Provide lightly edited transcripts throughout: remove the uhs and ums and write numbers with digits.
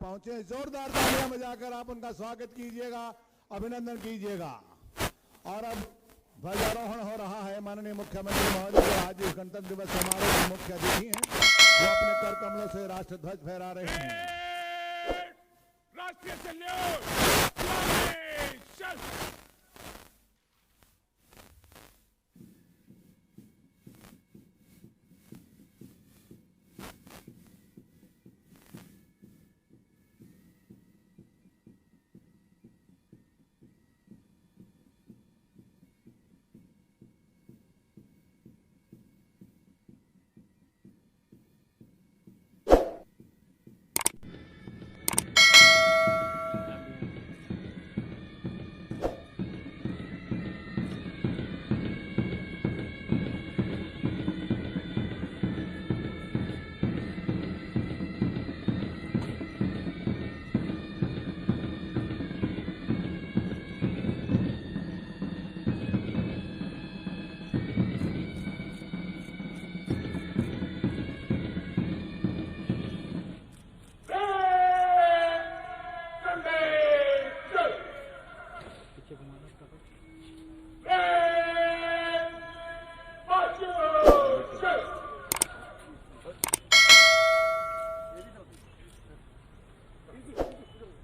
पहुंचे, जोरदार तालियां बजाकर आप उनका स्वागत कीजिएगा, अभिनंदन कीजिएगा। और अब ध्वजारोहण हो रहा है। माननीय मुख्यमंत्री महोदय आज इस गणतंत्र दिवस समारोह के मुख्य अतिथि हैं, वो अपने कर कमलों से राष्ट्र ध्वज फहरा रहे हैं। राष्ट्रीय सैल्यूट।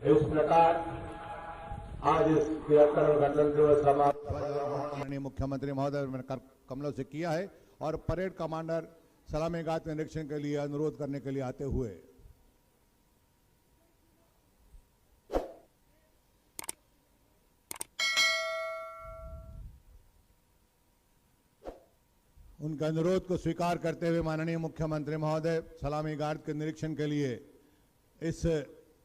इस प्रकार आज इस 73वें गणतंत्र दिवस समारोह माननीय मुख्यमंत्री महोदय ने कर कमलों से किया है और परेड कमांडर सलामी गाथ के निरीक्षण के लिए अनुरोध करने के लिए आते हुए उनके अनुरोध को स्वीकार करते हुए माननीय मुख्यमंत्री महोदय सलामी गार्ड के निरीक्षण के लिए इस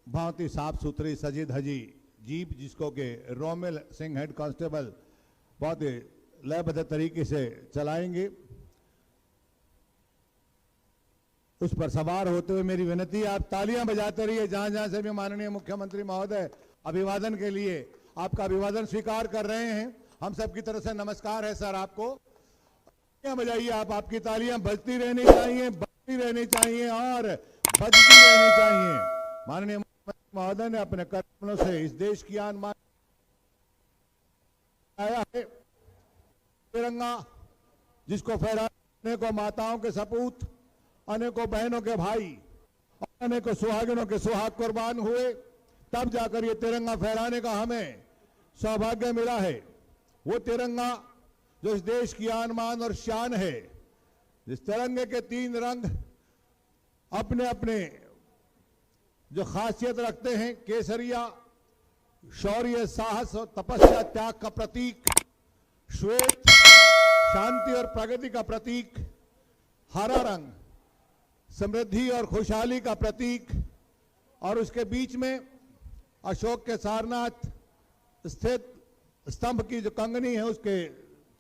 बहुत ही साफ सुथरी सजी धजी जीप, जिसको के रोमिल सिंह हेड कांस्टेबल बहुत ही लयबद्ध तरीके से चलाएंगे, उस पर सवार होते हुए मेरी विनती, आप तालियां बजाते रहिए। जहां जहां से भी माननीय मुख्यमंत्री महोदय अभिवादन के लिए आपका अभिवादन स्वीकार कर रहे हैं, हम सबकी तरफ से नमस्कार है सर आपको। तालियां बजाइए आप, आपकी तालियां बजती रहनी चाहिए, बजती रहनी चाहिए और बजती रहनी चाहिए। माननीय महोदय ने अपने कर्मों से इस देश की आन मान आया है। तिरंगा जिसको फहराने को माताओं के सपूत, अनेकों बहनों के भाई और अनेकों सुहागिनों के सुहाग कुर्बान हुए, तब जाकर ये तिरंगा फहराने का हमें सौभाग्य मिला है। वो तिरंगा जो इस देश की आन मान और शान है, जिस तिरंगे के 3 रंग अपने अपने जो खासियत रखते हैं, केसरिया शौर्य, साहस और तपस्या, त्याग का प्रतीक, श्वेत शांति और प्रगति का प्रतीक, हरा रंग समृद्धि और खुशहाली का प्रतीक, और उसके बीच में अशोक के सारनाथ स्थित स्तंभ की जो कंगनी है, उसके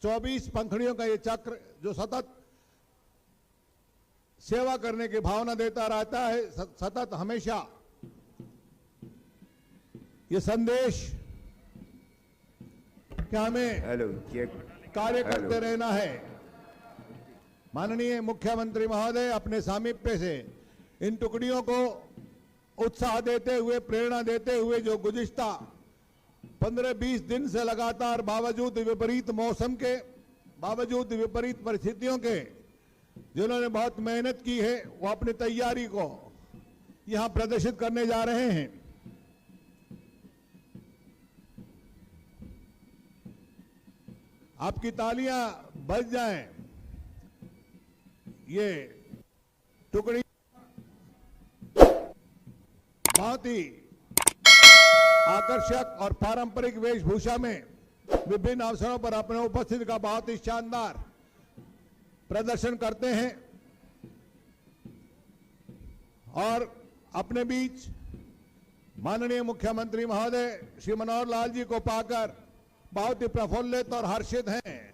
24 पंखुड़ियों का ये चक्र जो सतत सेवा करने की भावना देता रहता है, सतत हमेशा ये संदेश कि हमें कार्य करते रहना है। माननीय मुख्यमंत्री महोदय अपने सामीप्य से इन टुकड़ियों को उत्साह देते हुए, प्रेरणा देते हुए, जो गुज़िश्ता 15-20 दिन से लगातार बावजूद विपरीत मौसम के, बावजूद विपरीत परिस्थितियों के, जिन्होंने बहुत मेहनत की है, वो अपनी तैयारी को यहां प्रदर्शित करने जा रहे हैं। आपकी तालियां बज जाएं। ये टुकड़ी बहुत ही आकर्षक और पारंपरिक वेशभूषा में विभिन्न अवसरों पर अपने उपस्थिति का बहुत ही शानदार प्रदर्शन करते हैं और अपने बीच माननीय मुख्यमंत्री महोदय श्री मनोहर लाल जी को पाकर बहुत ही प्रफुल्लित और हर्षित हैं।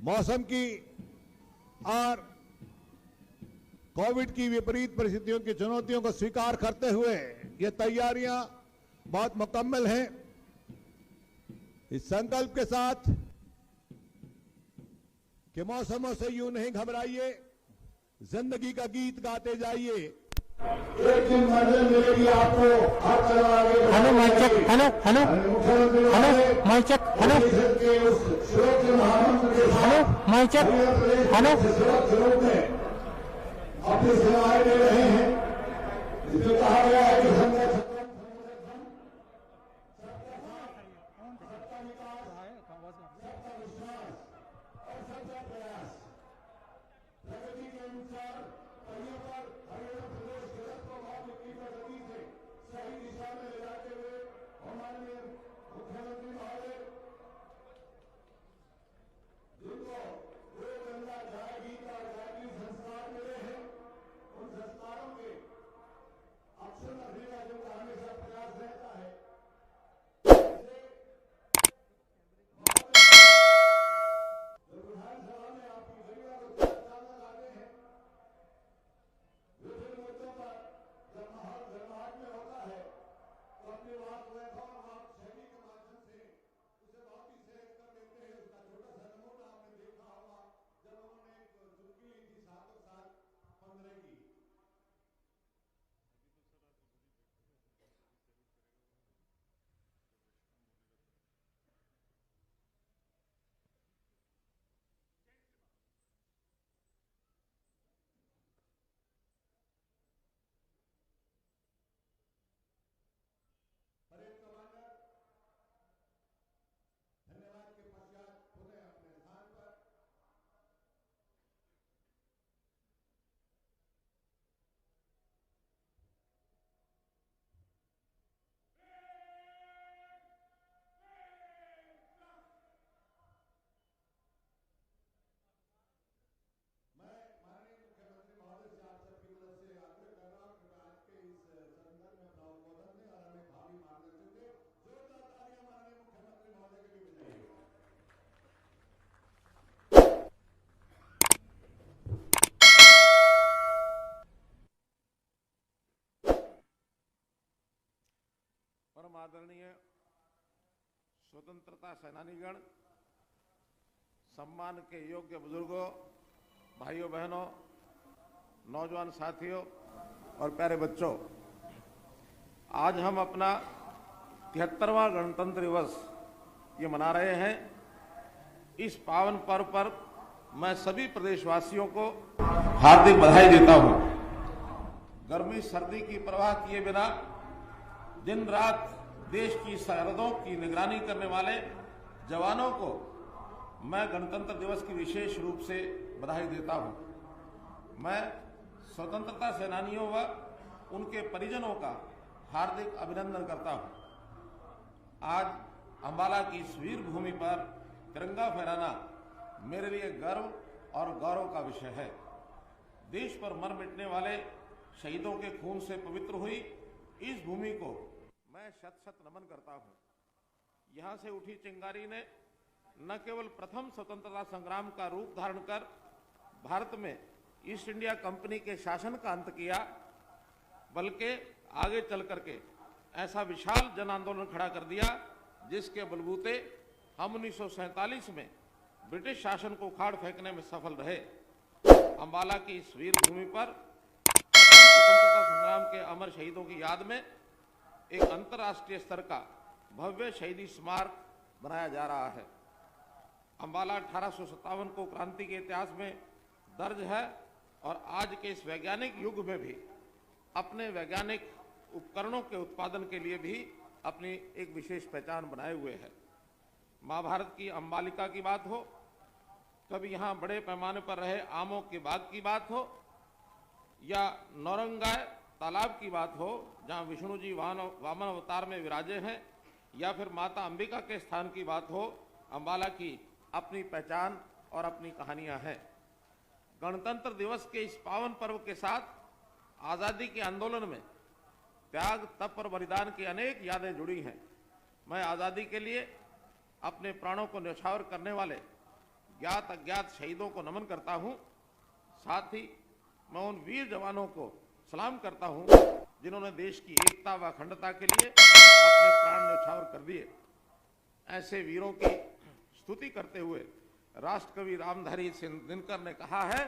मौसम की और कोविड की विपरीत परिस्थितियों की चुनौतियों को स्वीकार करते हुए ये तैयारियां बहुत मुकम्मल हैं। इस संकल्प के साथ कि मौसमों से यूं नहीं घबराइए, जिंदगी का गीत गाते जाइए। एक दिन मंजिल मिलेगी आपको, हर कदम आगे hello mike check, hello hello मुख्यमंत्री हेलो माइक चेक, हेलो के उस सुरक्षा महामंत्र के साथ हेलो माइक चेक, हेलो सुरक्षा रूप में अपनी सेवाएं दे रहे हैं। जिसमें कहा गया है कि सबका विकास, सबका विश्वास और सबका प्रयास, प्रगति के अनुसार पहियों पर हरियाणा प्रदेश के रथ को भारत की प्रगति से सही दिशा में ले जाते हुए हमारे मुख्यमंत्री महोदय जिनको दो गंगा गाय गीत और गायत्री संस्कार मिले हैं, उन संस्कारों के अक्षर रखने का जिनका हमेशा प्रयास रहता है, विधानसभा में आपकी गरिमा को चांदा लाते हैं। विभिन्न मुद्दों पर जब माहौल गर्माहट में होता है तो अपनी बात वैभव और शैली के माध्यम से उसे बहुत ही सहज कर देते हैं। उसका छोटा सा नमूना आपने देखा होगा जब उन्होंने एक चुटकी ली थी 7/7/15 की। परेड कमांडर धन्यवाद के पश्चात पुनः अपने स्थान पर। मैं माननीय मुख्यमंत्री महोदय से आप सबकी तरफ से आग्रह कर रहा हूं कि आज के इस संदर्भ में अपना उद्बोधन दें और हमें भावी मार्गदर्शन दें। जोरदार तालियां माननीय मुख्यमंत्री महोदय के लिए बजाइए। परम आदरणीय स्वतंत्रता सेनानीगण, सम्मान के योग्य बुजुर्गों, भाइयों बहनों, नौजवान साथियों और प्यारे बच्चों, आज हम अपना 73वां गणतंत्र दिवस ये मना रहे हैं। इस पावन पर्व पर मैं सभी प्रदेशवासियों को हार्दिक बधाई देता हूं। गर्मी सर्दी की परवाह किए बिना दिन रात देश की सरहदों की निगरानी करने वाले जवानों को मैं गणतंत्र दिवस की विशेष रूप से बधाई देता हूं। मैं स्वतंत्रता सेनानियों व उनके परिजनों का हार्दिक अभिनंदन करता हूं। आज अंबाला की इस वीर भूमि पर तिरंगा फहराना मेरे लिए गर्व और गौरव का विषय है। देश पर मर मिटने वाले शहीदों के खून से पवित्र हुई इस भूमि को मैं शत शत नमन करता हूं। यहां से उठी चिंगारी ने न केवल प्रथम स्वतंत्रता संग्राम का रूप धारण कर भारत में ईस्ट इंडिया कंपनी के शासन का अंत किया, बल्कि आगे चल करके ऐसा विशाल जन आंदोलन खड़ा कर दिया जिसके बलबूते हम 1947 में ब्रिटिश शासन को उखाड़ फेंकने में सफल रहे। अंबाला की इस वीर भूमि पर स्वतंत्रता संग्राम के अमर शहीदों की याद में एक अंतर्राष्ट्रीय स्तर का भव्य शहीदी स्मारक बनाया जा रहा है। अंबाला 1857 को क्रांति के इतिहास में दर्ज है और आज के इस वैज्ञानिक युग में भी अपने वैज्ञानिक उपकरणों के उत्पादन के लिए भी अपनी एक विशेष पहचान बनाए हुए है। महाभारत की अंबालिका की बात हो, कभी यहाँ बड़े पैमाने पर रहे आमों के बाग की बात हो, या नौरंगाय तालाब की बात हो जहाँ विष्णु जी वामन अवतार में विराजे हैं, या फिर माता अंबिका के स्थान की बात हो, अंबाला की अपनी पहचान और अपनी कहानियां हैं। गणतंत्र दिवस के इस पावन पर्व के साथ आज़ादी के आंदोलन में त्याग, तप और बलिदान की अनेक यादें जुड़ी हैं। मैं आज़ादी के लिए अपने प्राणों को न्यौछावर करने वाले ज्ञात अज्ञात शहीदों को नमन करता हूं। साथ ही मैं उन वीर जवानों को सलाम करता हूं जिन्होंने देश की एकता व अखंडता के लिए अपने प्राण न्यौछावर कर दिए। ऐसे वीरों की स्तुति करते हुए राष्ट्रकवि रामधारी सिंह दिनकर ने कहा है,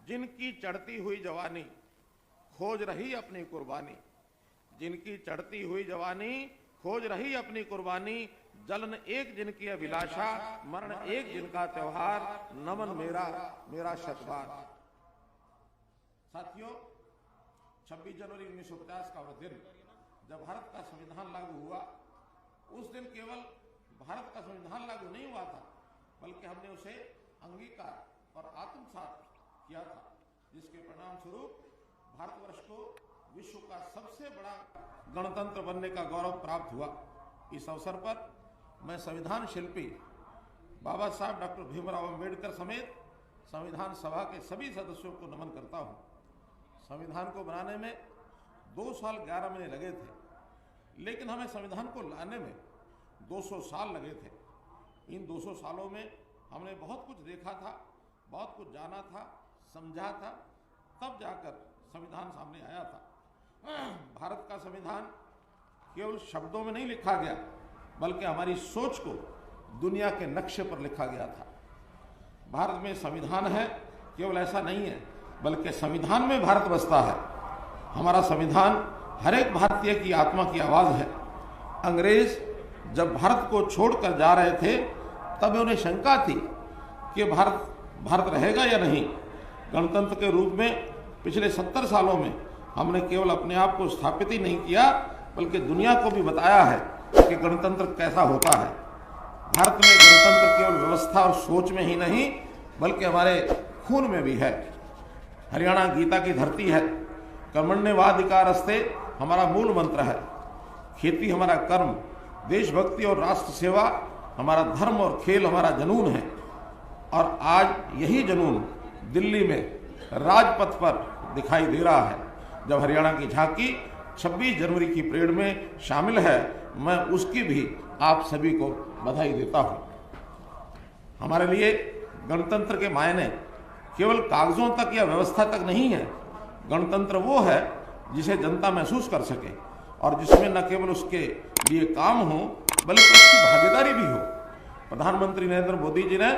जिनकी चढ़ती हुई जवानी खोज रही अपनी कुर्बानी, जिनकी चढ़ती हुई जवानी खोज रही अपनी कुर्बानी, जलन एक जिनकी अभिलाषा, मरण एक जिनका त्योहार, नमन मेरा मेरा शतबार। साथियों, 26 जनवरी 1950 का वह दिन जब भारत का संविधान लागू हुआ, उस दिन केवल भारत का संविधान लागू नहीं हुआ था, बल्कि हमने उसे अंगीकार और आत्मसात किया था, जिसके परिणाम स्वरूप भारतवर्ष को विश्व का सबसे बड़ा गणतंत्र बनने का गौरव प्राप्त हुआ। इस अवसर पर मैं संविधान शिल्पी बाबा साहब डॉक्टर भीमराव अंबेडकर समेत संविधान सभा के सभी सदस्यों को नमन करता हूं। संविधान को बनाने में 2 साल 11 महीने लगे थे, लेकिन हमें संविधान को लाने में 200 साल लगे थे। इन 200 सालों में हमने बहुत कुछ देखा था, बहुत कुछ जाना था, समझा था, तब जाकर संविधान सामने आया था। भारत का संविधान केवल शब्दों में नहीं लिखा गया, बल्कि हमारी सोच को दुनिया के नक्शे पर लिखा गया था। भारत में संविधान है, केवल ऐसा नहीं है, बल्कि संविधान में भारत बसता है। हमारा संविधान हर एक भारतीय की आत्मा की आवाज है। अंग्रेज जब भारत को छोड़कर जा रहे थे, तब उन्हें शंका थी कि भारत रहेगा या नहीं। गणतंत्र के रूप में पिछले 70 सालों में हमने केवल अपने आप को स्थापित ही नहीं किया, बल्कि दुनिया को भी बताया है कि गणतंत्र कैसा होता है। भारत में गणतंत्र केवल व्यवस्था और सोच में ही नहीं, बल्कि हमारे खून में भी है। हरियाणा गीता की धरती है। कर्मण्येवाधिकारस्ते हमारा मूल मंत्र है। खेती हमारा कर्म, देशभक्ति और राष्ट्र सेवा हमारा धर्म और खेल हमारा जनून है। और आज यही जनून दिल्ली में राजपथ पर दिखाई दे रहा है। जब हरियाणा की झांकी 26 जनवरी की परेड में शामिल है, मैं उसकी भी आप सभी को बधाई देता हूं। हमारे लिए गणतंत्र के मायने केवल कागजों तक या व्यवस्था तक नहीं है। गणतंत्र वो है जिसे जनता महसूस कर सके और जिसमें न केवल उसके लिए काम हो, बल्कि उसकी भागीदारी भी हो। प्रधानमंत्री नरेंद्र मोदी जी ने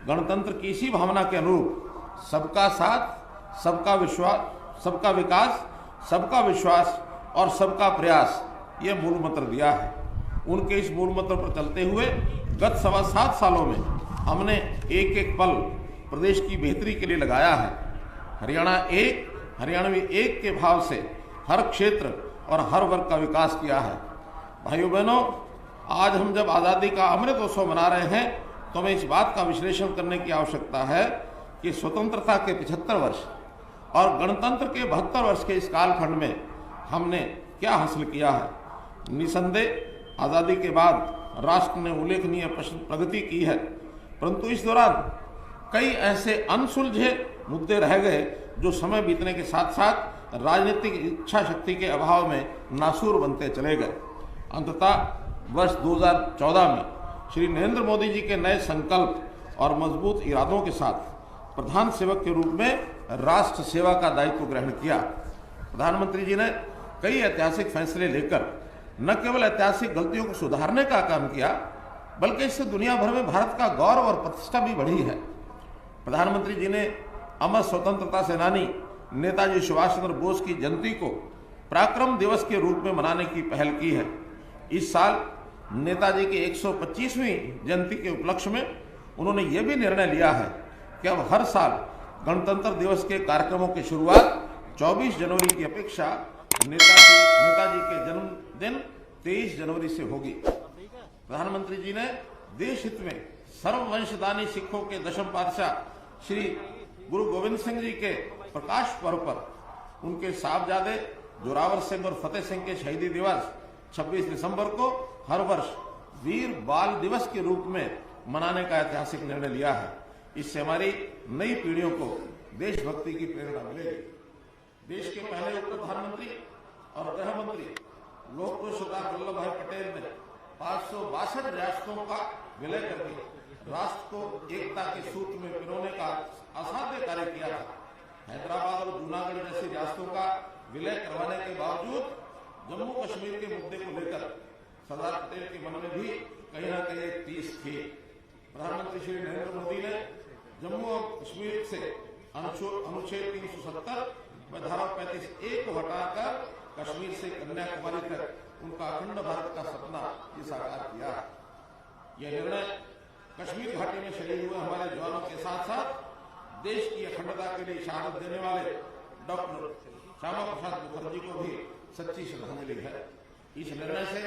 गणतंत्र की इसी भावना के अनुरूप सबका साथ, सबका विश्वास, सबका विकास, सबका विश्वास और सबका प्रयास, ये मूल मंत्र दिया है। उनके इस मूल मंत्र पर चलते हुए गत 7.25 सालों में हमने एक एक पल प्रदेश की बेहतरी के लिए लगाया है। हरियाणवी एक के भाव से हर क्षेत्र और हर वर्ग का विकास किया है। भाइयों बहनों, आज हम जब आज़ादी का अमृत उत्सव मना रहे हैं, तो हमें इस बात का विश्लेषण करने की आवश्यकता है कि स्वतंत्रता के 75 वर्ष और गणतंत्र के 72 वर्ष के इस कालखंड में हमने क्या हासिल किया है। निसंदेह आज़ादी के बाद राष्ट्र ने उल्लेखनीय प्रगति की है, परंतु इस दौरान कई ऐसे अनसुलझे मुद्दे रह गए जो समय बीतने के साथ साथ राजनीतिक इच्छा शक्ति के अभाव में नासूर बनते चले गए। अंततः वर्ष 2014 में श्री नरेंद्र मोदी जी के नए संकल्प और मजबूत इरादों के साथ प्रधान सेवक के रूप में राष्ट्र सेवा का दायित्व ग्रहण किया। प्रधानमंत्री जी ने कई ऐतिहासिक फैसले लेकर न केवल ऐतिहासिक गलतियों को सुधारने का काम किया, बल्कि इससे दुनिया भर में भारत का गौरव और प्रतिष्ठा भी बढ़ी है। प्रधानमंत्री जी ने अमर स्वतंत्रता सेनानी नेताजी सुभाष चंद्र बोस की जयंती को पराक्रम दिवस के रूप में मनाने की पहल की है। इस साल नेताजी की 125वीं जयंती के उपलक्ष्य में उन्होंने ये भी निर्णय लिया है कि अब हर साल गणतंत्र दिवस के कार्यक्रमों की शुरुआत 24 जनवरी की अपेक्षा नेताजी के जन्मदिन 23 जनवरी से होगी। प्रधानमंत्री जी ने देश हित में सर्ववंशदानी सिखों के 10वें पातशाह श्री गुरु गोविंद सिंह जी के प्रकाश पर्व पर उनके साहबजादे जोरावर सिंह और फतेह सिंह के शहीदी दिवस 26 दिसंबर को हर वर्ष वीर बाल दिवस के रूप में मनाने का ऐतिहासिक निर्णय लिया है। इससे हमारी नई पीढ़ियों को देशभक्ति की प्रेरणा मिलेगी। देश के पहले उप प्रधानमंत्री और गृह मंत्री लोकपुरुष सरदार वल्लभ भाई पटेल ने 562 रियासतों का विलय करके राष्ट्र को एकता के सूत्र में पिरोने का असाध्य कार्य किया था। हैदराबाद और जूनागढ़ जैसी रियासतों का विलय करवाने के बावजूद जम्मू कश्मीर के मुद्दे को लेकर सरदार पटेल के मन में भी कहीं ना कहीं एक टीस थी। प्रधानमंत्री श्री नरेंद्र मोदी ने जम्मू और कश्मीर से अनुच्छेद 370 व धारा 35A को हटाकर कश्मीर से कन्याकुमारी तक उनका अखंड भारत का सपना ये साकार किया। यह निर्णय कश्मीर घाटी में शहीद हुए हमारे जवानों के साथ साथ देश की अखंडता के लिए शहादत देने वाले डॉक्टर श्यामा प्रसाद मुखर्जी को भी सच्ची श्रद्धांजलि है। इस निर्णय से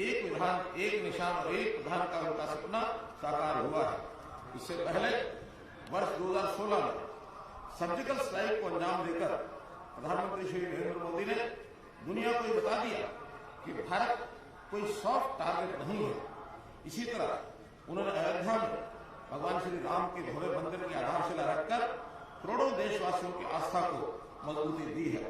एक विधान, एक निशान और एक प्रधान का उनका सपना साकार हुआ है। इससे पहले वर्ष 2016 में सर्जिकल स्ट्राइक को अंजाम देकर प्रधानमंत्री श्री नरेंद्र मोदी ने दुनिया को बता दिया कि भारत कोई सॉफ्ट टारगेट नहीं है। इसी तरह उन्होंने अयोध्या में भगवान श्री राम के भव्य मंदिर की आधारशिला रखकर करोड़ों देशवासियों की आस्था को मजबूती दी है।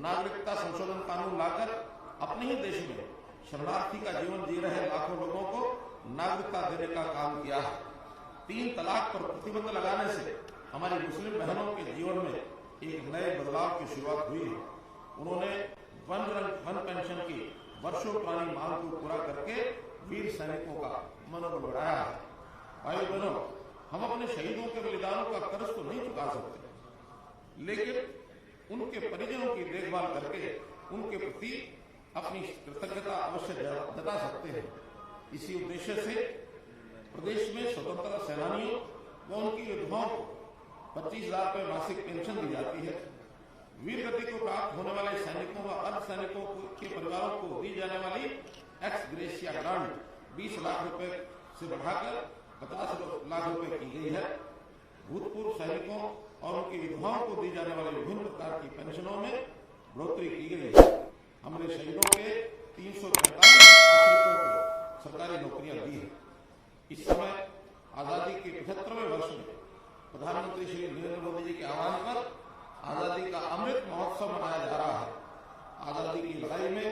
नागरिकता संशोधन कानून लाकर अपने ही देश में शरणार्थी का जीवन जी रहे लाखों लोगों को नागरिकता देने का काम किया है। 3 तलाक पर प्रतिबंध लगाने से हमारी मुस्लिम बहनों के जीवन में एक नए बदलाव की शुरुआत हुई है। उन्होंने वन पेंशन की वर्षों पुरानी मांग को पूरा करके वीर सैनिकों का मनोबल बढ़ाया है। भाई बहनों, हम अपने शहीदों के बलिदानों का कर्ज तो नहीं चुका सकते, लेकिन उनके परिजनों की देखभाल करके उनके प्रति अपनी कृतज्ञता अवश्य जता सकते हैं। इसी उद्देश्य से प्रदेश में स्वतंत्रता सेनानियों व उनकी विधवाओं को 25,000 रुपये मासिक पेंशन दी जाती है। वीर गति को प्राप्त होने वाले सैनिकों व अर्ध सैनिकों के परिवारों को दी जाने वाली एक्स ग्रेशिया ग्रांट 20 लाख रुपए से बढ़ाकर 50 लाख रुपए की गई है। भूतपूर्व सैनिकों और उनकी विधवाओं को दी जाने वाली विभिन्न प्रकार की पेंशनों में बढ़ोतरी की गई है। हमने शहीदों के 345 आश्रितों को सरकारी नौकरियां दी है। इस समय आजादी के 75वें वर्ष में प्रधानमंत्री श्री नरेंद्र मोदी जी के आह्वान पर आजादी का अमृत महोत्सव मनाया जा रहा है। आजादी की लड़ाई में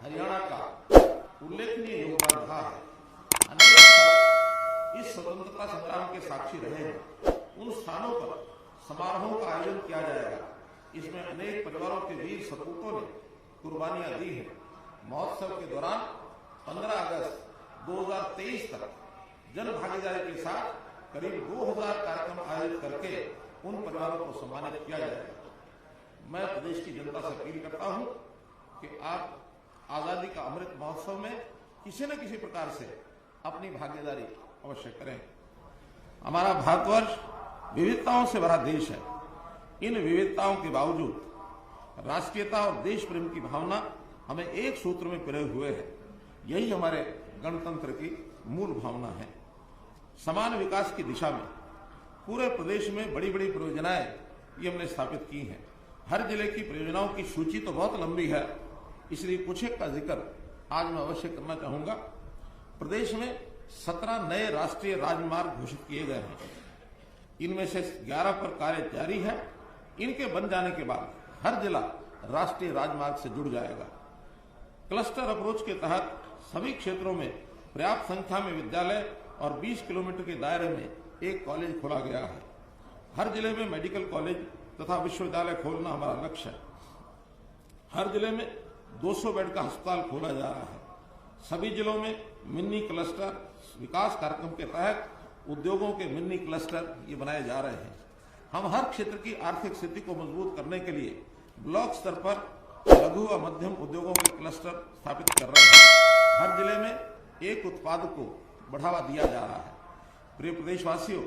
हरियाणा का उल्लेखनीय योगदान रहा है। अनेक इस स्वतंत्रता संग्राम के साक्षी रहे हैं। उन स्थानों पर समारोहों का आयोजन किया जाएगा। इसमें अनेक परिवारों के वीर सपूतों ने कुर्बानियां दी हैं। महोत्सव के दौरान 15 अगस्त 2023 तक जन भागीदारी के साथ करीब 2000 कार्यक्रम आयोजित करके उन परिवारों को सम्मानित किया जाएगा। मैं प्रदेश की जनता से अपील करता हूं कि आप आजादी का अमृत महोत्सव में किसी न किसी प्रकार से अपनी भागीदारी अवश्य करें। हमारा भारतवर्ष विविधताओं से भरा देश है। इन विविधताओं के बावजूद राष्ट्रीयता और देश प्रेम की भावना हमें एक सूत्र में पिरोए हुए है। यही हमारे गणतंत्र की मूल भावना है। समान विकास की दिशा में पूरे प्रदेश में बड़ी बड़ी परियोजनाएं ये हमने स्थापित की हैं। हर जिले की परियोजनाओं की सूची तो बहुत लंबी है, इसलिए कुछ एक का जिक्र आज मैं अवश्य करना चाहूंगा। प्रदेश में 17 नए राष्ट्रीय राजमार्ग घोषित किए गए हैं। इनमें से 11 पर कार्य जारी है। इनके बन जाने के बाद हर जिला राष्ट्रीय राजमार्ग से जुड़ जाएगा। क्लस्टर अप्रोच के तहत सभी क्षेत्रों में पर्याप्त संख्या में विद्यालय और 20 किलोमीटर के दायरे में एक कॉलेज खोला गया है। हर जिले में मेडिकल कॉलेज तथा विश्वविद्यालय खोलना हमारा लक्ष्य है। हर जिले में 200 बेड का अस्पताल खोला जा रहा है। सभी जिलों में मिनी क्लस्टर विकास कार्यक्रम के तहत उद्योगों के मिनी क्लस्टर ये बनाए जा रहे हैं। हम हर क्षेत्र की आर्थिक स्थिति को मजबूत करने के लिए ब्लॉक स्तर पर लघु व मध्यम उद्योगों के क्लस्टर स्थापित कर रहे हैं। हर जिले में एक उत्पाद को बढ़ावा दिया जा रहा है। प्रिय प्रदेशवासियों,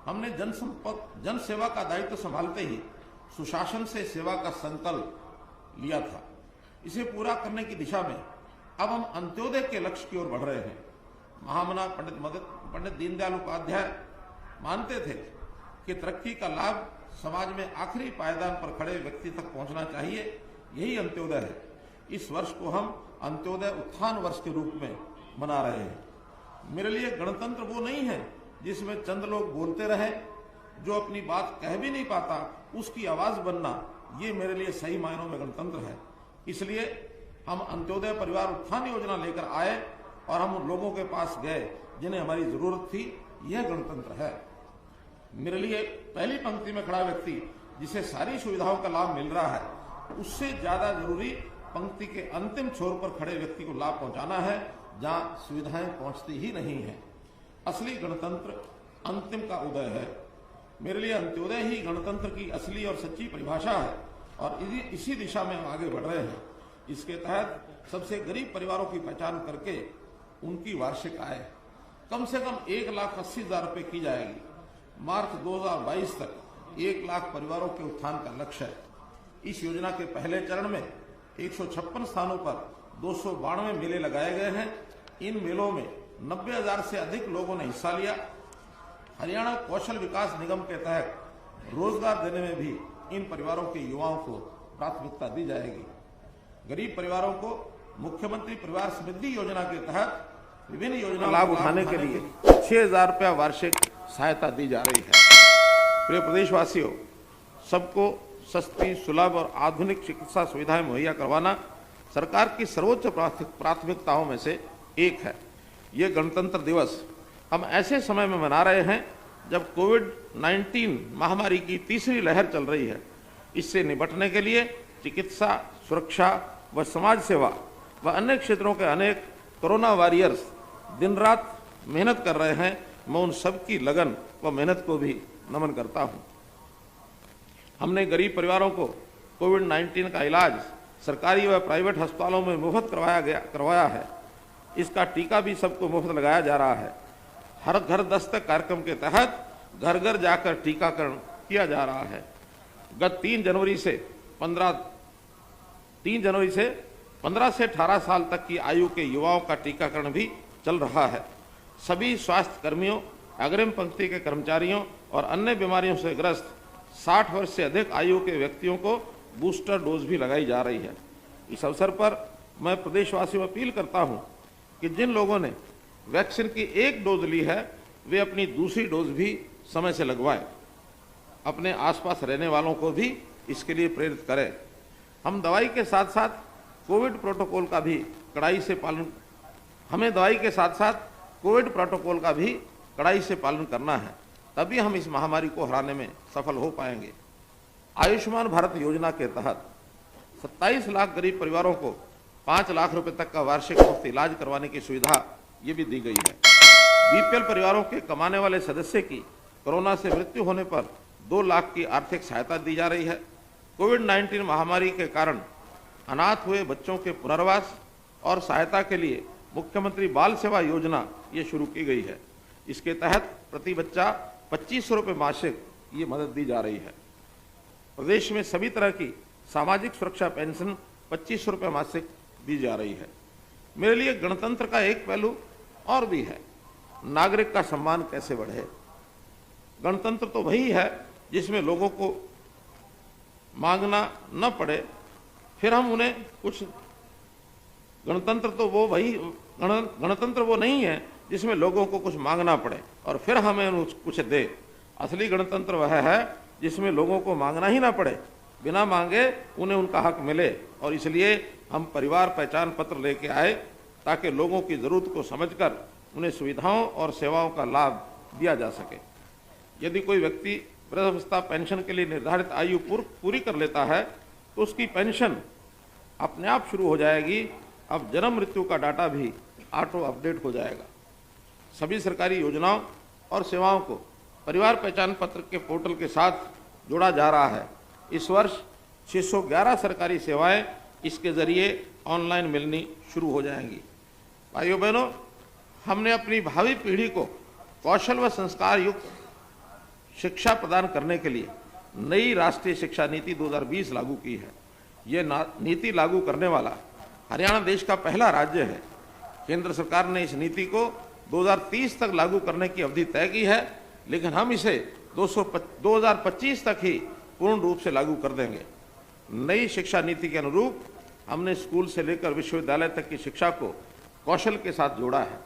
हमने जन सेवा का दायित्व संभालते ही सुशासन से सेवा का संकल्प लिया था। इसे पूरा करने की दिशा में अब हम अंत्योदय के लक्ष्य की ओर बढ़ रहे हैं। महामना पंडित दीनदयाल उपाध्याय मानते थे कि तरक्की का लाभ समाज में आखिरी पायदान पर खड़े व्यक्ति तक पहुंचना चाहिए। यही अंत्योदय है। इस वर्ष को हम अंत्योदय उत्थान वर्ष के रूप में मना रहे हैं। मेरे लिए गणतंत्र वो नहीं है जिसमें चंद लोग बोलते रहे, जो अपनी बात कह भी नहीं पाता उसकी आवाज बनना, ये मेरे लिए सही मायनों में गणतंत्र है। इसलिए हम अंत्योदय परिवार उत्थान योजना लेकर आए और हम लोगों के पास गए जिन्हें हमारी जरूरत थी। यह गणतंत्र है। मेरे लिए पहली पंक्ति में खड़ा व्यक्ति जिसे सारी सुविधाओं का लाभ मिल रहा है, उससे ज्यादा जरूरी पंक्ति के अंतिम छोर पर खड़े व्यक्ति को लाभ पहुंचाना है, जहां सुविधाएं पहुंचती ही नहीं है। असली गणतंत्र अंतिम का उदय है। मेरे लिए अंत्योदय ही गणतंत्र की असली और सच्ची परिभाषा है और इसी दिशा में हम आगे बढ़ रहे हैं। इसके तहत सबसे गरीब परिवारों की पहचान करके उनकी वार्षिक आय कम से कम 1,80,000 रुपये की जाएगी। मार्च 2022 तक 1 लाख परिवारों के उत्थान का लक्ष्य है। इस योजना के पहले चरण में 156 स्थानों पर 292 मेले लगाए गए हैं। इन मेलों में 90,000 से अधिक लोगों ने हिस्सा लिया। हरियाणा कौशल विकास निगम के तहत रोजगार देने में भी इन परिवारों के युवाओं को प्राथमिकता दी जाएगी। गरीब परिवारों को मुख्यमंत्री परिवार समृद्धि योजना के तहत विभिन्न योजनाओं का लाभ उठाने के लिए 6,000 रुपया वार्षिक सहायता दी जा रही है। प्रिय प्रदेशवासियों, सबको सस्ती, सुलभ और आधुनिक चिकित्सा सुविधाएं मुहैया करवाना सरकार की सर्वोच्च प्राथमिकताओं में से एक है। ये गणतंत्र दिवस हम ऐसे समय में मना रहे हैं जब कोविड-19 महामारी की तीसरी लहर चल रही है। इससे निपटने के लिए चिकित्सा, सुरक्षा व समाज सेवा व अन्य क्षेत्रों के अनेक कोरोना वॉरियर्स दिन रात मेहनत कर रहे हैं। मैं उन सबकी लगन व मेहनत को भी नमन करता हूं। हमने गरीब परिवारों को कोविड-19 का इलाज सरकारी व प्राइवेट अस्पतालों में मुफ्त करवाया है। इसका टीका भी सबको मुफ्त लगाया जा रहा है। हर घर दस्तक कार्यक्रम के तहत घर घर जाकर टीकाकरण किया जा रहा है। गत 3 जनवरी से 15 से 18 साल तक की आयु के युवाओं का टीकाकरण भी चल रहा है। सभी स्वास्थ्य कर्मियों, अग्रिम पंक्ति के कर्मचारियों और अन्य बीमारियों से ग्रस्त 60 वर्ष से अधिक आयु के व्यक्तियों को बूस्टर डोज भी लगाई जा रही है। इस अवसर पर मैं प्रदेशवासियों को अपील करता हूं कि जिन लोगों ने वैक्सीन की 1 डोज ली है वे अपनी दूसरी डोज भी समय से लगवाएं। अपने आसपास रहने वालों को भी इसके लिए प्रेरित करें। हम दवाई के साथ साथ कोविड प्रोटोकॉल का भी कड़ाई से पालन करना है। तभी हम इस महामारी को हराने में सफल हो पाएंगे। आयुष्मान भारत योजना के तहत 27 लाख गरीब परिवारों को 5 लाख रुपए तक का वार्षिक मुफ्त इलाज करवाने की सुविधा ये भी दी गई है। बीपीएल परिवारों के कमाने वाले सदस्य की कोरोना से मृत्यु होने पर 2 लाख की आर्थिक सहायता दी जा रही है। कोविड-19 महामारी के कारण अनाथ हुए बच्चों के पुनर्वास और सहायता के लिए मुख्यमंत्री बाल सेवा योजना ये शुरू की गई है। इसके तहत प्रति बच्चा 2500 रुपये मासिक ये मदद दी जा रही है। प्रदेश में सभी तरह की सामाजिक सुरक्षा पेंशन 2500 रुपये मासिक दी जा रही है। मेरे लिए गणतंत्र का एक पहलू और भी है, नागरिक का सम्मान कैसे बढ़े। गणतंत्र तो वही है जिसमें लोगों को मांगना न पड़े, फिर हम उन्हें कुछ गणतंत्र वो नहीं है जिसमें लोगों को कुछ मांगना पड़े और फिर हमें कुछ दे। असली गणतंत्र वह है जिसमें लोगों को मांगना ही ना पड़े, बिना मांगे उन्हें उनका हक मिले। और इसलिए हम परिवार पहचान पत्र लेके आए ताकि लोगों की जरूरत को समझकर उन्हें सुविधाओं और सेवाओं का लाभ दिया जा सके। यदि कोई व्यक्ति वृद्धावस्था पेंशन के लिए निर्धारित आयु पूरी कर लेता है तो उसकी पेंशन अपने आप शुरू हो जाएगी। अब जन्म मृत्यु का डाटा भी ऑटो अपडेट हो जाएगा। सभी सरकारी योजनाओं और सेवाओं को परिवार पहचान पत्र के पोर्टल के साथ जोड़ा जा रहा है। इस वर्ष 611 सरकारी सेवाएं इसके जरिए ऑनलाइन मिलनी शुरू हो जाएंगी। भाइयों बहनों, हमने अपनी भावी पीढ़ी को कौशल व संस्कार युक्त शिक्षा प्रदान करने के लिए नई राष्ट्रीय शिक्षा नीति 2020 लागू की है। ये नीति लागू करने वाला हरियाणा देश का पहला राज्य है। केंद्र सरकार ने इस नीति को 2030 तक लागू करने की अवधि तय की है, लेकिन हम इसे 2025 तक ही पूर्ण रूप से लागू कर देंगे। नई शिक्षा नीति के अनुरूप हमने स्कूल से लेकर विश्वविद्यालय तक की शिक्षा को कौशल के साथ जोड़ा है।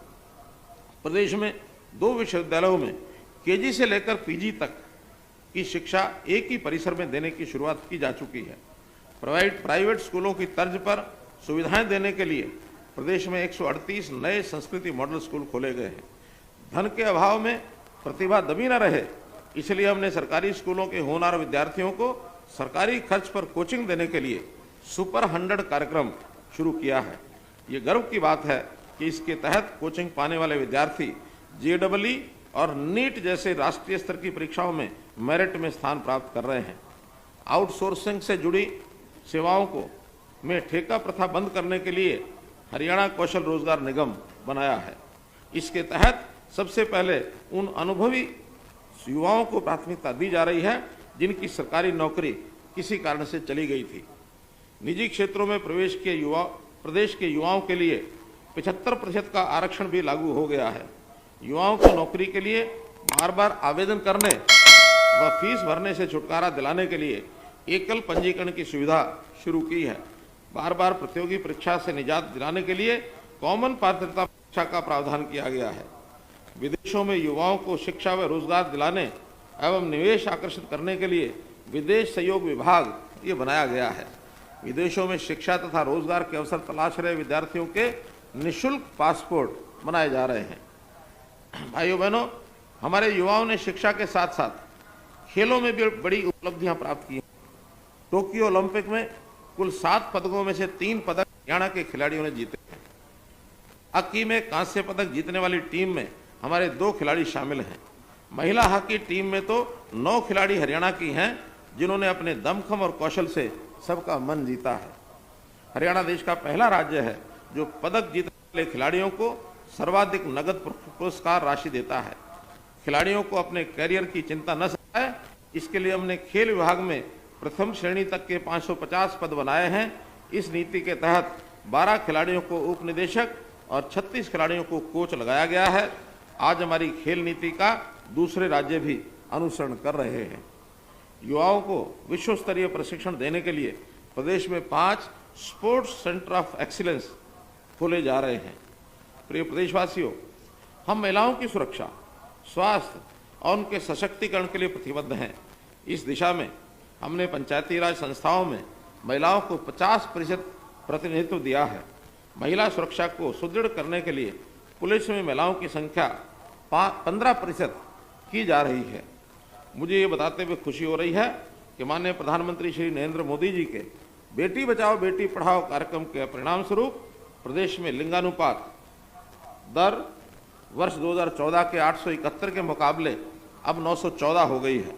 प्रदेश में 2 विश्वविद्यालयों में केजी से लेकर पीजी तक की शिक्षा एक ही परिसर में देने की शुरुआत की जा चुकी है। प्राइवेट स्कूलों की तर्ज पर सुविधाएं देने के लिए प्रदेश में 138 नए संस्कृति मॉडल स्कूल खोले गए हैं। धन के अभाव में प्रतिभा दबी न रहे, इसलिए हमने सरकारी स्कूलों के होनहार विद्यार्थियों को सरकारी खर्च पर कोचिंग देने के लिए सुपर 100 कार्यक्रम शुरू किया है। ये गर्व की बात है कि इसके तहत कोचिंग पाने वाले विद्यार्थी जेईई और नीट जैसे राष्ट्रीय स्तर की परीक्षाओं में मेरिट में स्थान प्राप्त कर रहे हैं। आउटसोर्सिंग से जुड़ी सेवाओं को में ठेका प्रथा बंद करने के लिए हरियाणा कौशल रोजगार निगम बनाया है। इसके तहत सबसे पहले उन अनुभवी युवाओं को प्राथमिकता दी जा रही है जिनकी सरकारी नौकरी किसी कारण से चली गई थी। निजी क्षेत्रों में प्रदेश के युवाओं के लिए 75% का आरक्षण भी लागू हो गया है। युवाओं को नौकरी के लिए बार बार आवेदन करने व फीस भरने से छुटकारा दिलाने के लिए एकल पंजीकरण की सुविधा शुरू की है। बार बार प्रतियोगी परीक्षा से निजात दिलाने के लिए कॉमन पात्रता परीक्षा का प्रावधान किया गया है। विदेशों में युवाओं को शिक्षा व रोजगार दिलाने एवं निवेश आकर्षित करने के लिए विदेश सहयोग विभाग ये बनाया गया है। विदेशों में शिक्षा तथा रोजगार के अवसर तलाश रहे विद्यार्थियों के निःशुल्क पासपोर्ट बनाए जा रहे हैं। भाइयों बहनों, हमारे युवाओं ने शिक्षा के साथ साथ खेलों में भी बड़ी उपलब्धियां प्राप्त की। टोक्यो ओलंपिक में कुल 7 पदकों में से 3 पदक हरियाणा के खिलाड़ियों ने जीते हैं। हॉकी में कांस्य पदक जीतने वाली टीम में हमारे 2 खिलाड़ी शामिल हैं। महिला हॉकी टीम में तो 9 खिलाड़ी हरियाणा की हैं जिन्होंने अपने दमखम और कौशल से सबका मन जीता है। हरियाणा देश का पहला राज्य है जो पदक जीतने वाले खिलाड़ियों को सर्वाधिक नगद पुरस्कार राशि देता है। खिलाड़ियों को अपने करियर की चिंता न सताए, इसके लिए हमने खेल विभाग में प्रथम श्रेणी तक के 550 पद बनाए हैं। इस नीति के तहत 12 खिलाड़ियों को उप निदेशक और 36 खिलाड़ियों को कोच लगाया गया है। आज हमारी खेल नीति का दूसरे राज्य भी अनुसरण कर रहे हैं। युवाओं को विश्व स्तरीय प्रशिक्षण देने के लिए प्रदेश में 5 स्पोर्ट्स सेंटर ऑफ एक्सीलेंस खोले जा रहे हैं। प्रिय प्रदेशवासियों, हम महिलाओं की सुरक्षा, स्वास्थ्य और उनके सशक्तिकरण के लिए प्रतिबद्ध हैं। इस दिशा में हमने पंचायती राज संस्थाओं में महिलाओं को 50% प्रतिनिधित्व दिया है। महिला सुरक्षा को सुदृढ़ करने के लिए पुलिस में महिलाओं की संख्या 15% की जा रही है। मुझे ये बताते हुए खुशी हो रही है कि माननीय प्रधानमंत्री श्री नरेंद्र मोदी जी के बेटी बचाओ बेटी पढ़ाओ कार्यक्रम के परिणाम स्वरूप प्रदेश में लिंगानुपात दर वर्ष 2014 के 871 के मुकाबले अब 914 हो गई है।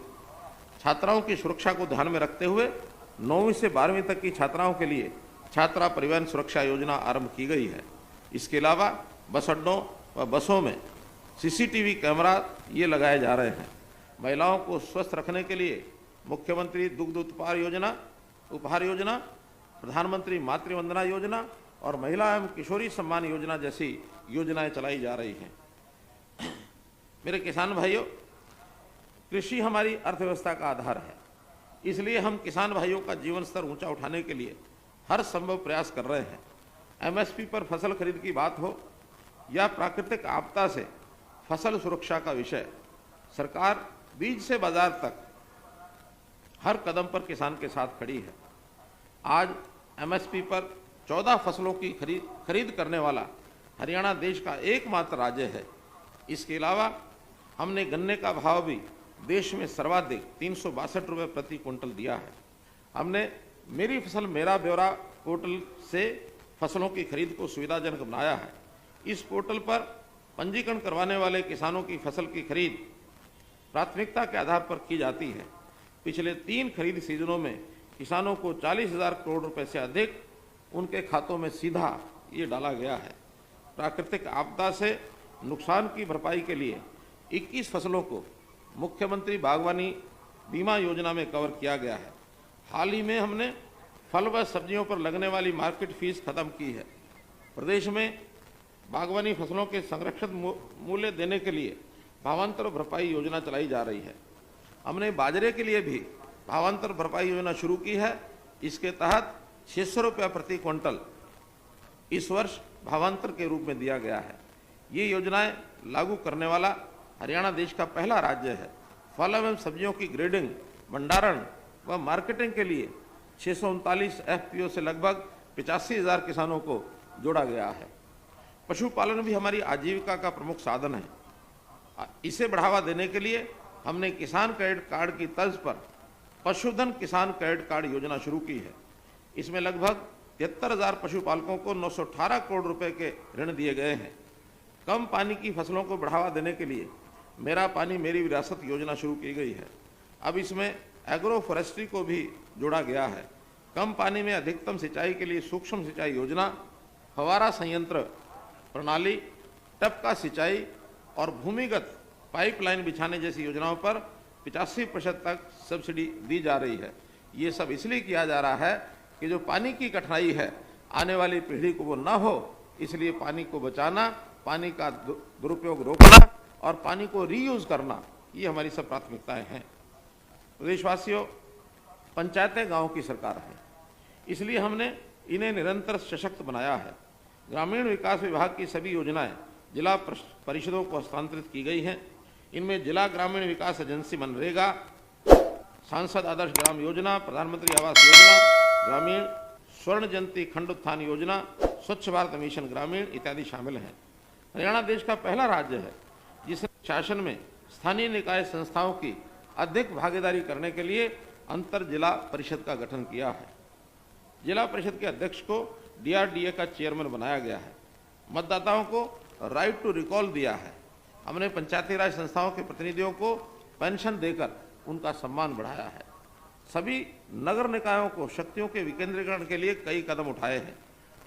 छात्राओं की सुरक्षा को ध्यान में रखते हुए 9वीं से 12वीं तक की छात्राओं के लिए छात्रा परिवहन सुरक्षा योजना आरंभ की गई है। इसके अलावा बस अड्डों व बसों में सीसीटीवी कैमरा ये लगाए जा रहे हैं। महिलाओं को स्वस्थ रखने के लिए मुख्यमंत्री दुग्ध उपहार योजना, प्रधानमंत्री मातृवंदना योजना और महिला एवं किशोरी सम्मान योजना जैसी योजनाएं चलाई जा रही हैं। मेरे किसान भाइयों, कृषि हमारी अर्थव्यवस्था का आधार है, इसलिए हम किसान भाइयों का जीवन स्तर ऊंचा उठाने के लिए हर संभव प्रयास कर रहे हैं। एमएसपी पर फसल खरीद की बात हो या प्राकृतिक आपदा से फसल सुरक्षा का विषय, सरकार बीज से बाजार तक हर कदम पर किसान के साथ खड़ी है। आज एमएसपी पर 14 फसलों की खरीद करने वाला हरियाणा देश का एकमात्र राज्य है। इसके अलावा हमने गन्ने का भाव भी देश में सर्वाधिक 362 रुपये प्रति क्विंटल दिया है। हमने मेरी फसल मेरा ब्यौरा पोर्टल से फसलों की खरीद को सुविधाजनक बनाया है। इस पोर्टल पर पंजीकरण करवाने वाले किसानों की फसल की खरीद प्राथमिकता के आधार पर की जाती है। पिछले 3 खरीद सीजनों में किसानों को 40,000 करोड़ रुपए से अधिक उनके खातों में सीधा ये डाला गया है। प्राकृतिक आपदा से नुकसान की भरपाई के लिए 21 फसलों को मुख्यमंत्री बागवानी बीमा योजना में कवर किया गया है। हाल ही में हमने फल व सब्जियों पर लगने वाली मार्केट फीस खत्म की है। प्रदेश में बागवानी फसलों के संरक्षित मूल्य देने के लिए भावांतर भरपाई योजना चलाई जा रही है। हमने बाजरे के लिए भी भावांतर भरपाई योजना शुरू की है। इसके तहत 600 रुपये प्रति क्विंटल इस वर्ष भावांतर के रूप में दिया गया है। ये योजनाएं लागू करने वाला हरियाणा देश का पहला राज्य है। फल एवं सब्जियों की ग्रेडिंग, भंडारण व मार्केटिंग के लिए 639 FPO से लगभग 85,000 किसानों को जोड़ा गया है। पशुपालन भी हमारी आजीविका का प्रमुख साधन है। इसे बढ़ावा देने के लिए हमने किसान क्रेडिट कार्ड की तर्ज पर पशुधन किसान क्रेडिट कार्ड योजना शुरू की है। इसमें लगभग 73,000 पशुपालकों को 918 करोड़ रुपए के ऋण दिए गए हैं। कम पानी की फसलों को बढ़ावा देने के लिए मेरा पानी मेरी विरासत योजना शुरू की गई है। अब इसमें एग्रो फॉरेस्ट्री को भी जोड़ा गया है। कम पानी में अधिकतम सिंचाई के लिए सूक्ष्म सिंचाई योजना, फव्वारा संयंत्र प्रणाली, टपका सिंचाई और भूमिगत पाइपलाइन बिछाने जैसी योजनाओं पर 85% तक सब्सिडी दी जा रही है। ये सब इसलिए किया जा रहा है कि जो पानी की कठिनाई है आने वाली पीढ़ी को वो ना हो, इसलिए पानी को बचाना, पानी का दुरुपयोग रोकना और पानी को रीयूज करना, ये हमारी सब प्राथमिकताएं हैं। प्रदेशवासियों, पंचायतें गांव की सरकार हैं, इसलिए हमने इन्हें निरंतर सशक्त बनाया है। ग्रामीण विकास विभाग की सभी योजनाएं जिला परिषदों को हस्तांतरित की गई हैं। इनमें जिला ग्रामीण विकास एजेंसी मनरेगा, सांसद आदर्श ग्राम योजना, प्रधानमंत्री आवास योजना, ग्रामीण स्वर्ण जयंती खंड उत्थान योजना, स्वच्छ भारत मिशन ग्रामीण इत्यादि शामिल हैं। हरियाणा देश का पहला राज्य है जिसने शासन में स्थानीय निकाय संस्थाओं की अधिक भागीदारी करने के लिए अंतर जिला परिषद का गठन किया है। जिला परिषद के अध्यक्ष को DRDA का चेयरमैन बनाया गया है। मतदाताओं को राइट टू रिकॉल दिया है। हमने पंचायती राज संस्थाओं के प्रतिनिधियों को पेंशन देकर उनका सम्मान बढ़ाया है। सभी नगर निकायों को शक्तियों के विकेंद्रीकरण के लिए कई कदम उठाए हैं।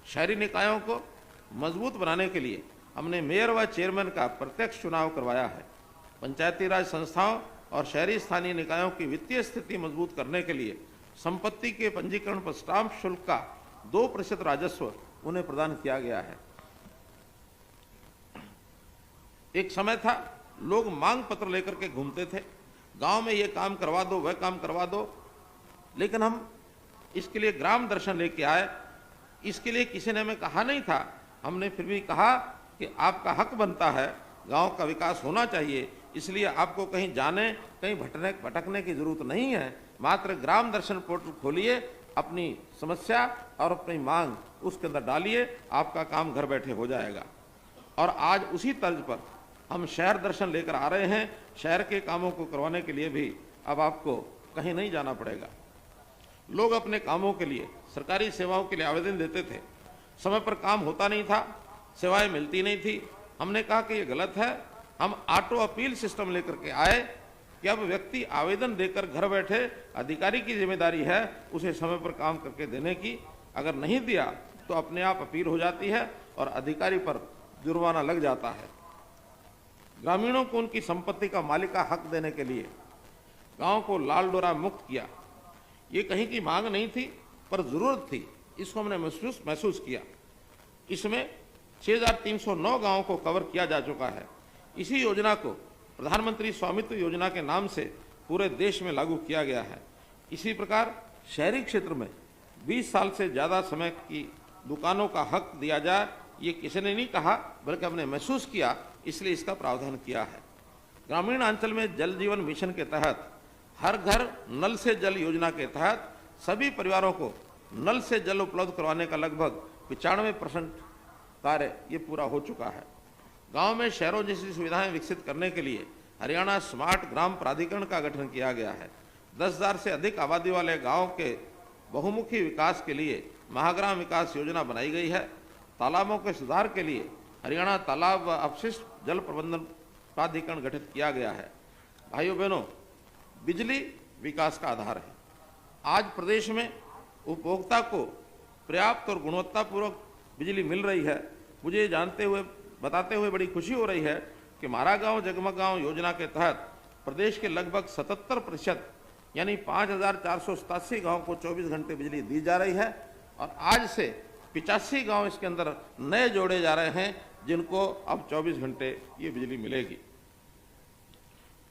शहरी निकायों को मजबूत बनाने के लिए हमने मेयर व चेयरमैन का प्रत्यक्ष चुनाव करवाया है। पंचायती राज संस्थाओं और शहरी स्थानीय निकायों की वित्तीय स्थिति मजबूत करने के लिए संपत्ति के पंजीकरण पर स्टाम्प शुल्क का 2% राजस्व उन्हें प्रदान किया गया है। एक समय था लोग मांग पत्र लेकर के घूमते थे, गांव में ये काम करवा दो, वह काम करवा दो, लेकिन हम इसके लिए ग्राम दर्शन लेके आए। इसके लिए किसी ने हमें कहा नहीं था, हमने फिर भी कहा कि आपका हक बनता है, गांव का विकास होना चाहिए, इसलिए आपको कहीं जाने, कहीं भटकने की जरूरत नहीं है। मात्र ग्राम दर्शन पोर्टल खोलिए, अपनी समस्या और अपनी मांग उसके अंदर डालिए, आपका काम घर बैठे हो जाएगा। और आज उसी तर्ज पर हम शहर दर्शन लेकर आ रहे हैं। शहर के कामों को करवाने के लिए भी अब आपको कहीं नहीं जाना पड़ेगा। लोग अपने कामों के लिए, सरकारी सेवाओं के लिए आवेदन देते थे, समय पर काम होता नहीं था, सेवाएं मिलती नहीं थी। हमने कहा कि ये गलत है। हम ऑटो अपील सिस्टम लेकर के आए कि अब व्यक्ति आवेदन देकर घर बैठे, अधिकारी की जिम्मेदारी है उसे समय पर काम करके देने की। अगर नहीं दिया तो अपने आप अपील हो जाती है और अधिकारी पर जुर्माना लग जाता है। ग्रामीणों को उनकी संपत्ति का मालिका हक देने के लिए गांव को लाल डोरा मुक्त किया। ये कहीं की मांग नहीं थी, पर जरूरत थी, इसको हमने महसूस किया। इसमें 6309 गांवों को कवर किया जा चुका है। इसी योजना को प्रधानमंत्री स्वामित्व योजना के नाम से पूरे देश में लागू किया गया है। इसी प्रकार शहरी क्षेत्र में 20 साल से ज़्यादा समय की दुकानों का हक दिया जाए, ये किसी ने नहीं कहा, बल्कि हमने महसूस किया, इसलिए इसका प्रावधान किया है। ग्रामीण अंचल में जल जीवन मिशन के तहत हर घर नल से जल योजना के तहत सभी परिवारों को नल से जल उपलब्ध करवाने का लगभग 95% कार्य ये पूरा हो चुका है। गांव में शहरों जैसी सुविधाएं विकसित करने के लिए हरियाणा स्मार्ट ग्राम प्राधिकरण का गठन किया गया है। 10,000 से अधिक आबादी वाले गांव के बहुमुखी विकास के लिए महाग्राम विकास योजना बनाई गई है। तालाबों के सुधार के लिए हरियाणा तालाब व अपशिष्ट जल प्रबंधन प्राधिकरण गठित किया गया है। भाइयों बहनों, बिजली विकास का आधार है। आज प्रदेश में उपभोक्ता को पर्याप्त और गुणवत्तापूर्वक बिजली मिल रही है। मुझे बताते हुए बड़ी खुशी हो रही है कि हमारा गांव जगमग गांव योजना के तहत प्रदेश के लगभग 77% यानी 5,487 गांव को 24 घंटे बिजली दी जा रही है और आज से 85 गांव इसके अंदर नए जोड़े जा रहे हैं जिनको अब 24 घंटे ये बिजली मिलेगी।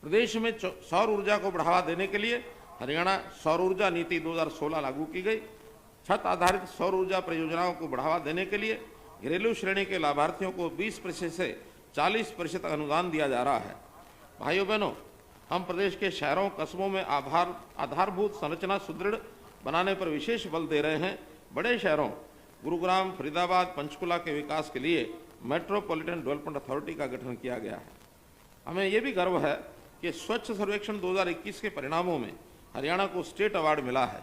प्रदेश में सौर ऊर्जा को बढ़ावा देने के लिए हरियाणा सौर ऊर्जा नीति 2016 लागू की गई। छत आधारित सौर ऊर्जा परियोजनाओं को बढ़ावा देने के लिए घरेलू श्रेणी के लाभार्थियों को 20% से 40% अनुदान दिया जा रहा है। भाइयों बहनों, हम प्रदेश के शहरों कस्बों में आधारभूत संरचना सुदृढ़ बनाने पर विशेष बल दे रहे हैं। बड़े शहरों गुरुग्राम, फरीदाबाद, पंचकुला के विकास के लिए मेट्रोपॉलिटन डेवलपमेंट अथॉरिटी का गठन किया गया है। हमें ये भी गर्व है कि स्वच्छ सर्वेक्षण 2021 के परिणामों में हरियाणा को स्टेट अवार्ड मिला है।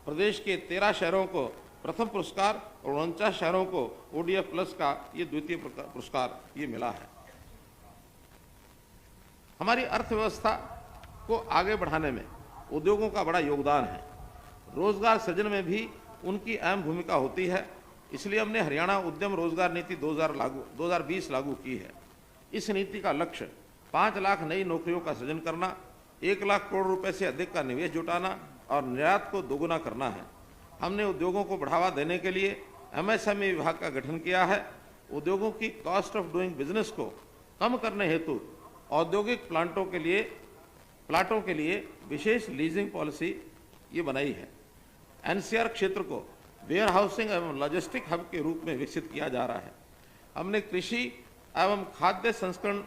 प्रदेश के 13 शहरों को प्रथम पुरस्कार और 49 शहरों को ODF प्लस का ये द्वितीय पुरस्कार ये मिला है। हमारी अर्थव्यवस्था को आगे बढ़ाने में उद्योगों का बड़ा योगदान है। रोजगार सृजन में भी उनकी अहम भूमिका होती है। इसलिए हमने हरियाणा उद्यम रोजगार नीति 2020 लागू की है। इस नीति का लक्ष्य 5 लाख नई नौकरियों का सृजन करना, 1 लाख करोड़ रुपए से अधिक का निवेश जुटाना और निर्यात को दोगुना करना है। हमने उद्योगों को बढ़ावा देने के लिए MSME विभाग का गठन किया है। उद्योगों की कॉस्ट ऑफ डूइंग बिजनेस को कम करने हेतु औद्योगिक प्लाटों के लिए विशेष लीजिंग पॉलिसी ये बनाई है। NCR क्षेत्र को वेयर हाउसिंग एवं लॉजिस्टिक हब के रूप में विकसित किया जा रहा है। हमने कृषि एवं खाद्य संस्करण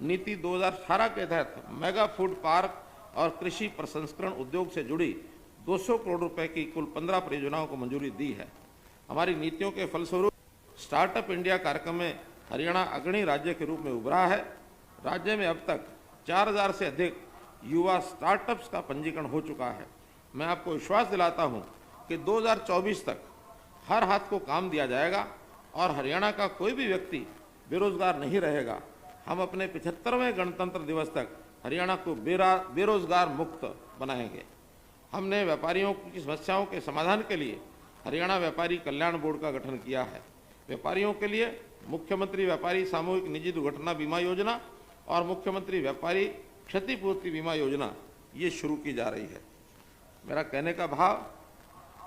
नीति 2018 के तहत मेगा फूड पार्क और कृषि प्रसंस्करण उद्योग से जुड़ी 200 करोड़ रुपए की कुल 15 परियोजनाओं को मंजूरी दी है। हमारी नीतियों के फलस्वरूप स्टार्टअप इंडिया कार्यक्रम में हरियाणा अग्रणी राज्य के रूप में उभरा है। राज्य में अब तक 4000 से अधिक युवा स्टार्टअप्स का पंजीकरण हो चुका है। मैं आपको विश्वास दिलाता हूं कि 2024 तक हर हाथ को काम दिया जाएगा और हरियाणा का कोई भी व्यक्ति बेरोजगार नहीं रहेगा। हम अपने 75वें गणतंत्र दिवस तक हरियाणा को बेरोजगार मुक्त बनाएंगे। हमने व्यापारियों की समस्याओं के समाधान के लिए हरियाणा व्यापारी कल्याण बोर्ड का गठन किया है। व्यापारियों के लिए मुख्यमंत्री व्यापारी सामूहिक निजी दुर्घटना बीमा योजना और मुख्यमंत्री व्यापारी क्षतिपूर्ति बीमा योजना ये शुरू की जा रही है। मेरा कहने का भाव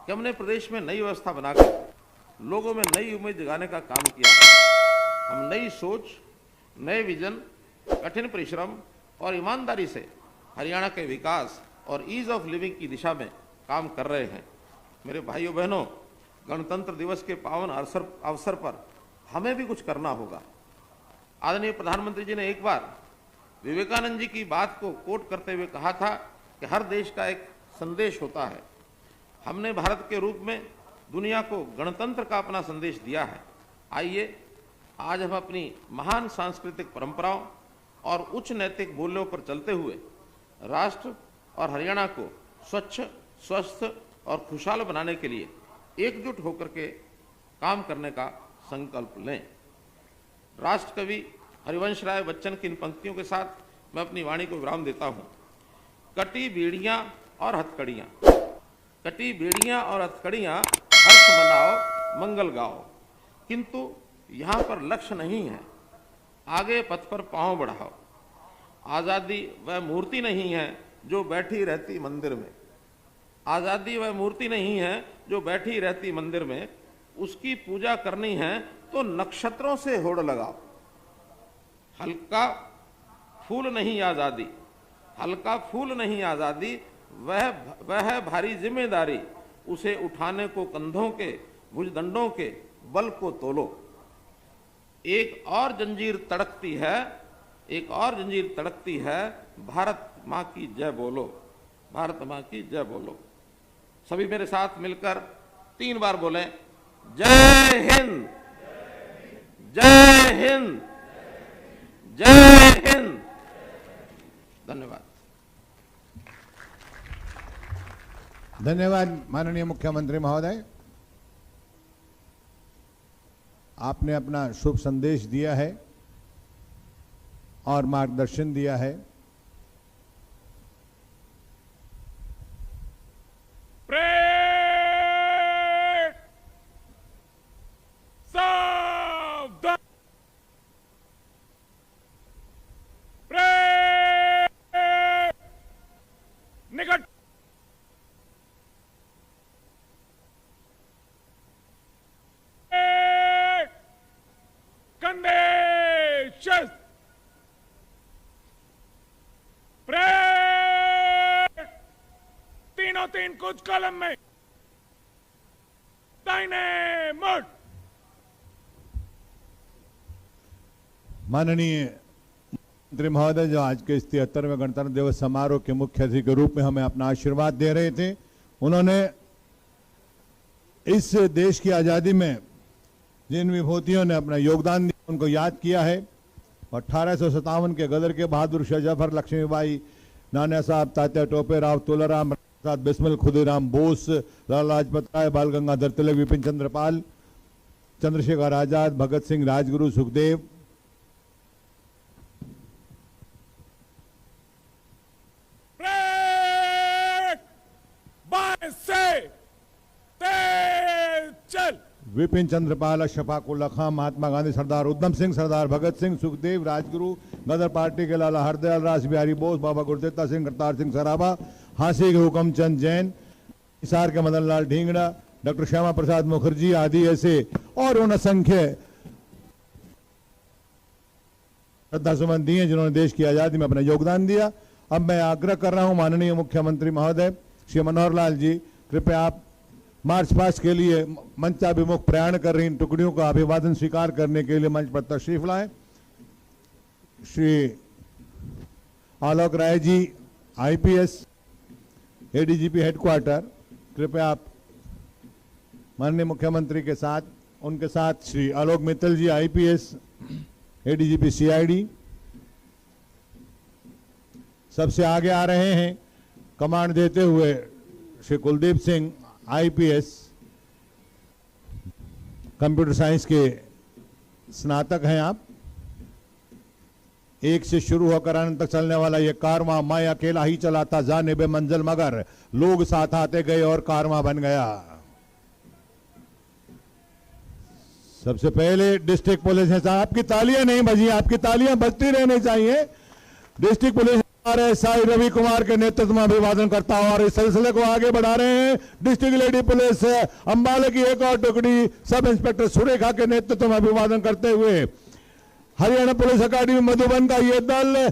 कि हमने प्रदेश में नई व्यवस्था बनाकर लोगों में नई उम्मीद जगाने का काम किया है। हम नई सोच, नए विजन, कठिन परिश्रम और ईमानदारी से हरियाणा के विकास और ईज ऑफ लिविंग की दिशा में काम कर रहे हैं। मेरे भाइयों बहनों, गणतंत्र दिवस के पावन अवसर पर हमें भी कुछ करना होगा। आदरणीय प्रधानमंत्री जी ने एक बार विवेकानंद जी की बात को कोट करते हुए कहा था कि हर देश का एक संदेश होता है। हमने भारत के रूप में दुनिया को गणतंत्र का अपना संदेश दिया है। आइए आज हम अपनी महान सांस्कृतिक परंपराओं और उच्च नैतिक मूल्यों पर चलते हुए राष्ट्र और हरियाणा को स्वच्छ, स्वस्थ और खुशहाल बनाने के लिए एकजुट होकर के काम करने का संकल्प लें। राष्ट्र कवि हरिवंश राय बच्चन की इन पंक्तियों के साथ मैं अपनी वाणी को विराम देता हूं। कटी बेड़ियां और हथकड़ियां, कटी बेड़ियां और हथकड़ियां, हर्ष मनाओ, मंगल गाओ। किंतु यहां पर लक्ष्य नहीं है, आगे पथ पर पांव बढ़ाओ। आजादी वह मूर्ति नहीं है जो बैठी रहती मंदिर में। आजादी वह मूर्ति नहीं है जो बैठी रहती मंदिर में। उसकी पूजा करनी है तो नक्षत्रों से होड़ लगाओ। हल्का फूल नहीं आजादी, हल्का फूल नहीं आजादी, वह है भारी जिम्मेदारी। उसे उठाने को कंधों के भुजदंडों के बल को तोलो। एक और जंजीर तड़कती है, एक और जंजीर तड़कती है, भारत मां की जय बोलो, भारत मां की जय बोलो। सभी मेरे साथ मिलकर 3 बार बोलें, जय हिंद, जय हिंद, जय हिंद। धन्यवाद। धन्यवाद माननीय मुख्यमंत्री महोदय, आपने अपना शुभ संदेश दिया है और मार्गदर्शन दिया है। सावधान, निकट, कंधे शस्त्र, तीनों 3 कुछ कलम में, दाहिने मुड़। माननीय मंत्री महोदय जो आज के इस 73वें गणतंत्र दिवस समारोह के मुख्य अतिथि के रूप में हमें अपना आशीर्वाद दे रहे थे, उन्होंने इस देश की आज़ादी में जिन विभूतियों ने अपना योगदान दिया उनको याद किया है। 1857 के गदर के बहादुर शाह जफर, लक्ष्मीबाई, नाना साहब, तात्या टोपे राव, तुलाराम प्रसाद बिस्मिल, खुदीराम बोस, लाला लाजपत राय, बाल गंगाधर तिलक, विपिन चंद्र पाल, चंद्रशेखर आजाद, भगत सिंह, राजगुरु, सुखदेव, से तेज चल। विपिन चंद्रपाल, अशफाक उल्ला खां, महात्मा गांधी, सरदार उधम सिंह, सरदार भगत सिंह, सुखदेव, राजगुरु, गदर पार्टी के लाला हरदयाल, रास बिहारी बोस, बाबा गुरदित्ता सिंह, करतार सिंह सराभा, हांसी के हुकमचंद जैन, हिसार के मदन लाल ढींगड़ा, डॉक्टर श्यामा प्रसाद मुखर्जी आदि ऐसे और उन असंख्य श्रद्धासुमन दिए जिन्होंने देश की आजादी में अपना योगदान दिया। अब मैं आग्रह कर रहा हूं माननीय मुख्यमंत्री महोदय श्री मनोहर लाल जी, कृपया आप मार्च पास्ट के लिए मंचाभिमुख प्रयाण कर रही इन टुकड़ियों का अभिवादन स्वीकार करने के लिए मंच पर तशरीफ लाएं। Shri Alok Rai ji, IPS, ADGP headquarter, कृपया आप माननीय मुख्यमंत्री के साथ, उनके साथ श्री आलोक मित्तल जी, आईपीएस, एडीजीपी सीआईडी, सबसे आगे आ रहे हैं कमांड देते हुए Shri Kuldeep Singh, IPS, computer science के स्नातक हैं आप। एक से शुरू होकर अंत तक चलने वाला ये कारवां मैं अकेला ही चलाता जाने बे मंजिल मगर लोग साथ आते गए और कारवां बन गया। सबसे पहले डिस्ट्रिक्ट पुलिस है, आपकी तालियां नहीं बजी, आपकी तालियां बजती रहनी चाहिए। District police SI Ravi Kumar के नेतृत्व में अभिवादन करता हूं और इस सिलसिले को आगे बढ़ा रहे हैं डिस्ट्रिक्ट लेडी पुलिस अंबाला की एक और टुकड़ी सब इंस्पेक्टर सुरेखा के नेतृत्व में अभिवादन करते हुए हरियाणा पुलिस अकादमी मधुबन का यह दल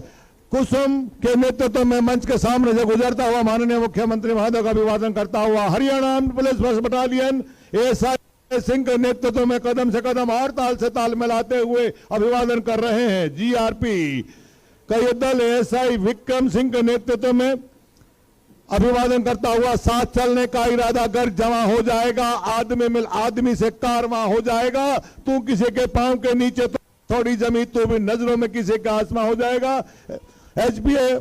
कुसुम के नेतृत्व में मंच के सामने से गुजरता हुआ माननीय मुख्यमंत्री महोदय का अभिवादन करता हुआ Haryana police first battalion SI Singh के नेतृत्व में कदम से कदम और ताल से ताल मिलाते हुए अभिवादन कर रहे हैं जीआरपी का यह दल एसआई विक्रम सिंह के नेतृत्व में अभिवादन करता हुआ साथ चलने का इरादा अगर जमा हो जाएगा, आदमी से कारवां हो जाएगा, तू किसी के पांव के नीचे तो थोड़ी जमीन, तू भी नजरों में किसी का आसमां हो जाएगा। एचपीए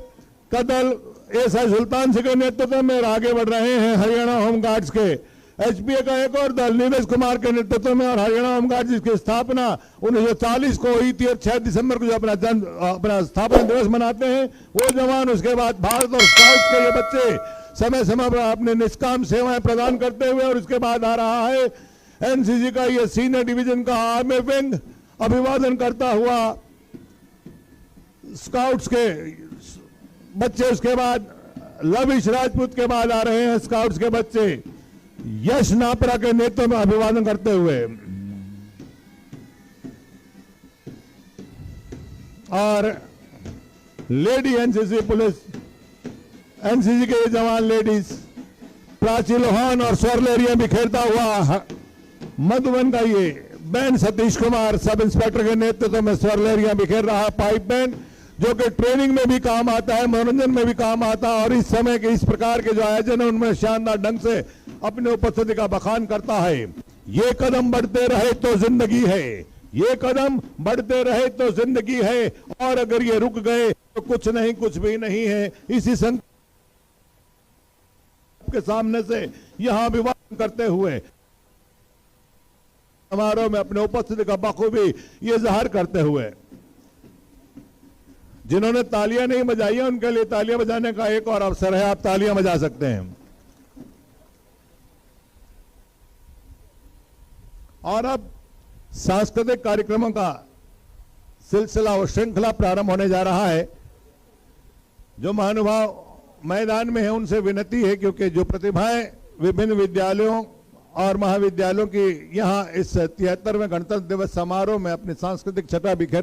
का दल एसआई सुल्तान सिंह के नेतृत्व में आगे बढ़ रहे हैं हरियाणा होमगार्ड्स के एचपीए का एक और दल नीरज कुमार के नेतृत्व में और हरियाणा होमगार्ड जिसकी स्थापना 1940 को हुई थी और 6 दिसंबर को जो अपना स्थापना दिवस मनाते हैं वो जवान, उसके बाद भारत और स्काउट्स के ये बच्चे समय समय पर अपने निष्काम सेवाएं प्रदान करते हुए, और उसके बाद आ रहा है एनसीसी का ये सीनियर डिवीजन का आर्मी विंग अभिवादन करता हुआ स्काउट्स के बच्चे, उसके बाद लविश राजपूत के बाद आ रहे हैं स्काउट्स के बच्चे यश नापरा के नेतृत्व में अभिवादन करते हुए, और लेडी एनसीसी पुलिस एनसीसी के जवान लेडीज प्राची लोहान और स्वरलेरिया बिखेरता हुआ मधुबन का ये band Satish Kumar sub inspector के नेतृत्व में स्वरलेरिया बिखेर रहा पाइप बैंड, जो कि ट्रेनिंग में भी काम आता है, मनोरंजन में भी काम आता है, और इस समय के इस प्रकार के जो आयोजन है उनमें शानदार ढंग से अपने उपस्थिति का बखान करता है। ये कदम बढ़ते रहे तो जिंदगी है, ये कदम बढ़ते रहे तो जिंदगी है, और अगर ये रुक गए तो कुछ नहीं, कुछ भी नहीं है। इसी संकल्प के सामने से यहां अभिवादन करते हुए समारोह में अपने उपस्थिति का बखूबी ये जाहिर करते हुए जिन्होंने तालियां नहीं बजाई है उनके लिए तालियां बजाने का एक और अवसर है, आप तालियां बजा सकते हैं। और अब सांस्कृतिक कार्यक्रमों का सिलसिला और श्रृंखला प्रारंभ होने जा रहा है। जो महानुभाव मैदान में है उनसे विनती है, क्योंकि जो प्रतिभाएं विभिन्न विद्यालयों और महाविद्यालयों की यहां इस 73वें गणतंत्र दिवस समारोह में अपनी सांस्कृतिक छटा बिखेर